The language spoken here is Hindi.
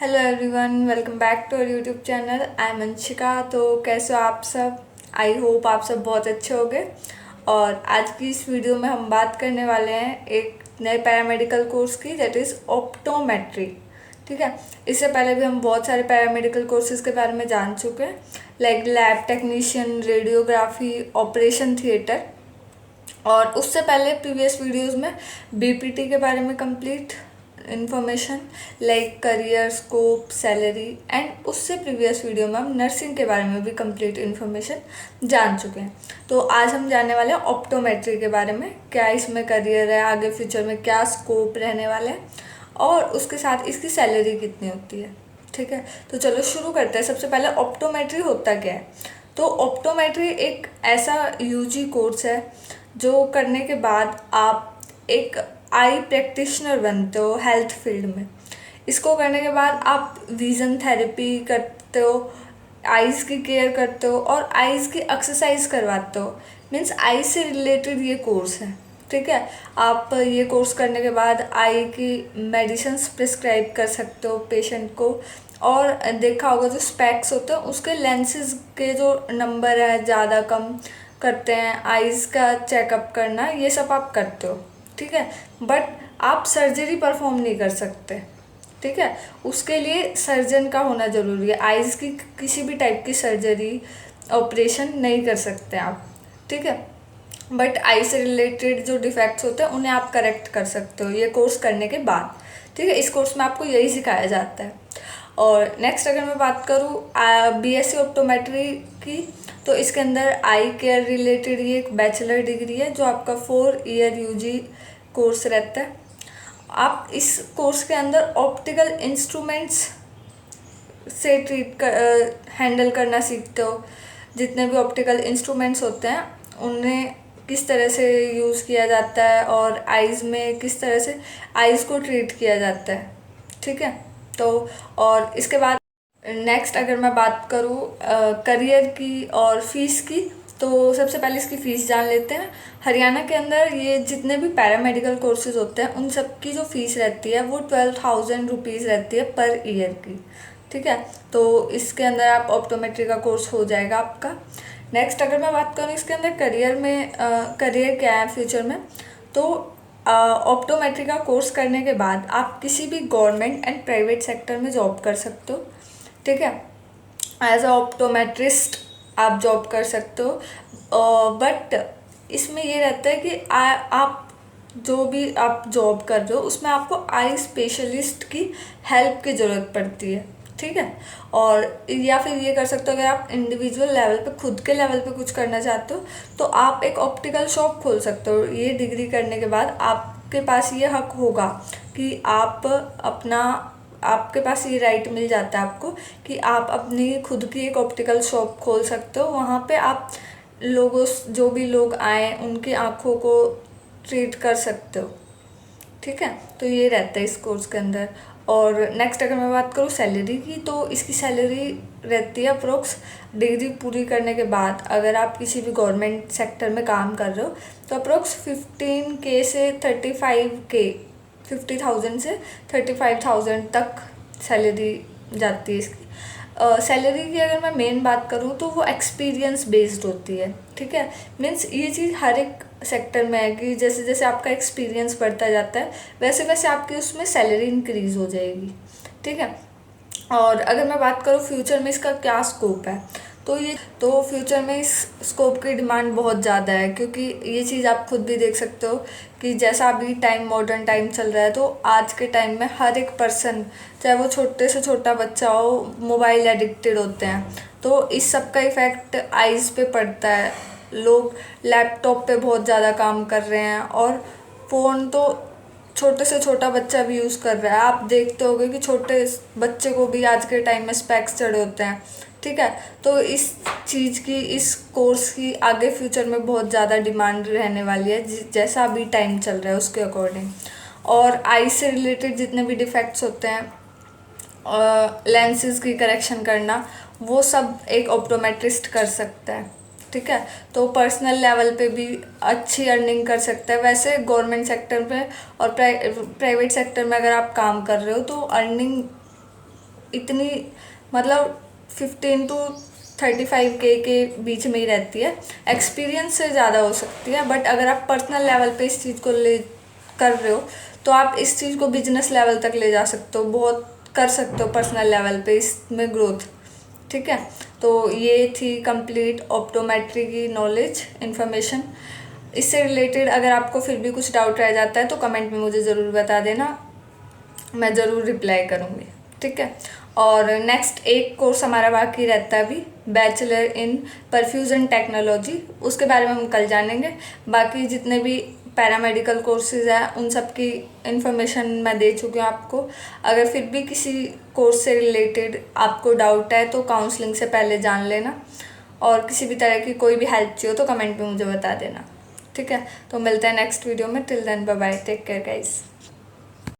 Hello everyone, welcome back to our YouTube channel. I am Anshika. तो कैसे हो आप सब? आई होप आप सब बहुत अच्छे होंगे। और आज की इस वीडियो में हम बात करने वाले हैं एक नए पैरामेडिकल कोर्स की, दैट इज़ ऑप्टोमेट्री। ठीक है। इससे पहले भी हम बहुत सारे पैरामेडिकल कोर्सेज के बारे में जान चुके हैं, like lab technician, radiography, operation theatre. और उससे पहले प्रीवियस वीडियोस में बीपीटी के बारे में complete information, like career, scope, salary, and उससे प्रीवियस वीडियो में हम नर्सिंग के बारे में भी कंप्लीट इन्फॉर्मेशन जान चुके हैं। तो आज हम जानने वाले हैं ऑप्टोमेट्री के बारे में, क्या इसमें करियर है, आगे फ्यूचर में क्या स्कोप रहने वाला है, और उसके साथ इसकी सैलरी कितनी होती है। ठीक है, तो चलो शुरू करते हैं। सबसे पहले ऑप्टोमेट्री होता क्या है? तो ऑप्टोमेट्री एक ऐसा यूजी कोर्स है जो करने के बाद आप एक आई प्रैक्टिशनर बनते हो हेल्थ फील्ड में। इसको करने के बाद आप विज़न थेरेपी करते हो, आइज़ की केयर करते हो और आइज़ की एक्सरसाइज करवाते हो। मीन्स आई से रिलेटेड ये कोर्स है। ठीक है। आप ये कोर्स करने के बाद आई की मेडिसिन्स प्रिस्क्राइब कर सकते हो पेशेंट को। और देखा होगा जो स्पेक्स होते हैं उसके लेंसेज के जो नंबर है ज़्यादा कम करते हैं, आइज़ का चेकअप करना, ये सब आप करते हो। ठीक है। बट आप सर्जरी परफॉर्म नहीं कर सकते। ठीक है। उसके लिए सर्जन का होना ज़रूरी है। आइज़ की किसी भी टाइप की सर्जरी ऑपरेशन नहीं कर सकते आप। ठीक है। बट आई से रिलेटेड जो डिफेक्ट्स होते हैं उन्हें आप करेक्ट कर सकते हो ये कोर्स करने के बाद। ठीक है। इस कोर्स में आपको यही सिखाया जाता है। और नेक्स्ट अगर मैं बात करूँ बीएससी ऑप्टोमेट्री की, तो इसके अंदर आई केयर रिलेटेड ये एक बैचलर डिग्री है जो आपका 4 ईयर यूजी कोर्स रहता है। आप इस कोर्स के अंदर ऑप्टिकल इंस्ट्रूमेंट्स से हैंडल करना सीखते हो। जितने भी ऑप्टिकल इंस्ट्रूमेंट्स होते हैं उन्हें किस तरह से यूज़ किया जाता है और आइज़ में किस तरह से आइज़ को ट्रीट किया जाता है। ठीक है। तो और इसके बाद नेक्स्ट अगर मैं बात करूँ करियर की और फीस की, तो सबसे पहले इसकी फ़ीस जान लेते हैं। हरियाणा के अंदर ये जितने भी पैरामेडिकल कोर्सेज होते हैं उन सब की जो फ़ीस रहती है वो 12,000 रुपीज़ रहती है पर ईयर की। ठीक है। तो इसके अंदर आप ऑप्टोमेट्री का कोर्स हो जाएगा आपका। नेक्स्ट अगर मैं बात करूँ इसके अंदर करियर में, करियर क्या है फ्यूचर में, तो ऑप्टोमेट्री का कोर्स करने के बाद आप किसी भी गवर्नमेंट एंड प्राइवेट सेक्टर में जॉब कर सकते हो। ठीक है। एज अ ऑप्टोमेट्रिस्ट आप जॉब कर सकते हो। बट इसमें ये रहता है कि आप जो भी आप जॉब कर रहे हो उसमें आपको आई स्पेशलिस्ट की हेल्प की ज़रूरत पड़ती है। ठीक है। और या फिर ये कर सकते हो, अगर आप इंडिविजुअल लेवल पे खुद के लेवल पे कुछ करना चाहते हो तो आप एक ऑप्टिकल शॉप खोल सकते हो। ये डिग्री करने के बाद आपके पास ये हक होगा कि आपके पास ये राइट मिल जाता है आपको कि आप अपनी खुद की एक ऑप्टिकल शॉप खोल सकते हो। वहाँ पे आप लोगों, जो भी लोग आए उनकी आँखों को ट्रीट कर सकते हो। ठीक है। तो ये रहता है इस कोर्स के अंदर। और नेक्स्ट अगर मैं बात करूँ सैलरी की, तो इसकी सैलरी रहती है अप्रोक्स, डिग्री पूरी करने के बाद अगर आप किसी भी गवर्नमेंट सेक्टर में काम कर रहे हो तो अप्रोक्स 15K से 35K, 50,000 से 35,000 तक सैलरी जाती है इसकी। सैलरी की अगर मैं मेन बात करूँ तो वो एक्सपीरियंस बेस्ड होती है। ठीक है। मीन्स ये चीज़ हर एक सेक्टर में है कि जैसे जैसे आपका एक्सपीरियंस बढ़ता जाता है वैसे वैसे आपकी उसमें सैलरी इंक्रीज़ हो जाएगी। ठीक है। और अगर मैं बात करूँ फ्यूचर में इसका क्या स्कोप है, तो फ्यूचर में इस स्कोप की डिमांड बहुत ज़्यादा है, क्योंकि ये चीज़ आप खुद भी देख सकते हो कि जैसा अभी टाइम, मॉडर्न टाइम चल रहा है, तो आज के टाइम में हर एक पर्सन, चाहे वो छोटे से छोटा बच्चा हो, मोबाइल एडिक्टेड होते हैं। तो इस सब का इफ़ेक्ट आइज़ पे पड़ता है। लोग लैपटॉप पे बहुत ज़्यादा काम कर रहे हैं और फ़ोन तो छोटे से छोटा बच्चा भी यूज़ कर रहा है। आप देखते होगे कि छोटे बच्चे को भी आज के टाइम में स्पेक्स चढ़े होते हैं। ठीक है। तो इस चीज़ की, इस कोर्स की आगे फ्यूचर में बहुत ज़्यादा डिमांड रहने वाली है, जैसा अभी टाइम चल रहा है उसके अकॉर्डिंग। और आई से रिलेटेड जितने भी डिफेक्ट्स होते हैं, लेंसेज की करेक्शन करना, वो सब एक ऑप्टोमेट्रिस्ट कर सकता है। ठीक है। तो पर्सनल लेवल पे भी अच्छी अर्निंग कर सकता है। वैसे गवर्नमेंट सेक्टर पे और प्राइवेट सेक्टर में अगर आप काम कर रहे हो तो अर्निंग इतनी मतलब 15 to 35K के बीच में ही रहती है, एक्सपीरियंस से ज़्यादा हो सकती है। बट अगर आप पर्सनल लेवल पे इस चीज़ को ले कर रहे हो तो आप इस चीज़ को बिजनेस लेवल तक ले जा सकते हो, बहुत कर सकते हो पर्सनल लेवल पे इसमें ग्रोथ। ठीक है, तो ये थी कंप्लीट ऑप्टोमेट्री की नॉलेज इन्फॉर्मेशन। इससे रिलेटेड अगर आपको फिर भी कुछ डाउट रह जाता है तो कमेंट में मुझे ज़रूर बता देना, मैं ज़रूर रिप्लाई करूँगी। ठीक है, और नेक्स्ट एक कोर्स हमारा बाकी रहता है अभी, बैचलर इन परफ्यूजन टेक्नोलॉजी, उसके बारे में हम कल जानेंगे। बाकी जितने भी पैरामेडिकल कोर्सेज हैं उन सब की इन्फॉर्मेशन मैं दे चुकी हूँ आपको। अगर फिर भी किसी कोर्स से रिलेटेड आपको डाउट है तो काउंसलिंग से पहले जान लेना, और किसी भी तरह की कोई भी हेल्प चाहिए तो कमेंट में मुझे बता देना। ठीक है, तो मिलते हैं नेक्स्ट वीडियो में। Till then bye bye, take care guys.